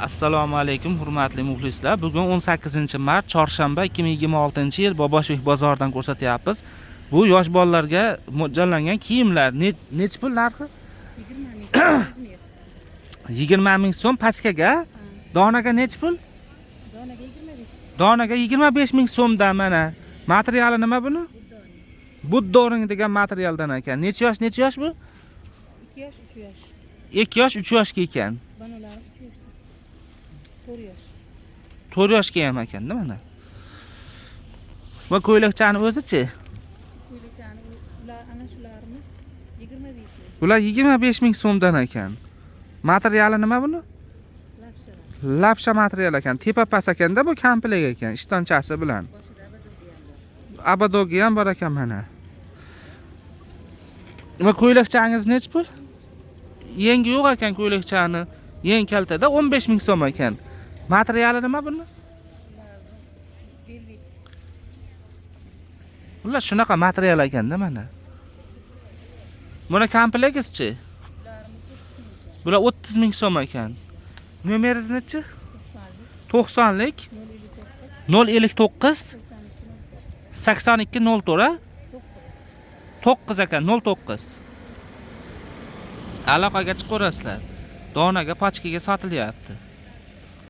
Assalomu alaykum hurmatli muxlislar. Bugun 18-mart, chorshanba 2026-yil Boboshbek bozoridan ko'rsatyapmiz. Bu yosh bolalarga mo'ljallangan kiyimlar. Nech pul narxi? 20 ming so'm pachkaga. Donaga nech pul? Donaga 25. Donaga 25 ming so'mdan mana. Materiali nima buni? Buddoring degan materialdan ekan. Necha yosh bu? 2 yosh, 3 yosh. 2 yosh, 3 yoshga ekan. Banalar 3 yoshda. 4 yosh. 4 yoshga ham ekanda mana. Va ko'ylakchani o'zi-chi? Ko'ylakchani ular ana shularni 25 ming. Bular 25 ming so'mdan ekan. Materiali nima buni? Lapsha. Lapsha material ekan. Tepa pas ekanda bu komplet ekan, ishtonchasi bilan. Boshida Abadogi ham bor ekan mana. Va ko'ylakchangiz nech pul? Yangi yo'q ekan ko'ylakchani. Yeng kaltada 15 ming so'm ekan. Materiali nima buni? velvet. Ular shunaqa material ekanda mana. Buni komplektschi? Bular 30 ming so'm ekan. Nomeringiz nechi? 90lik 059 82 04 9 ekan 09. Aloqaga chiqaverasizlar. Donaga pachkaga sotilyapti.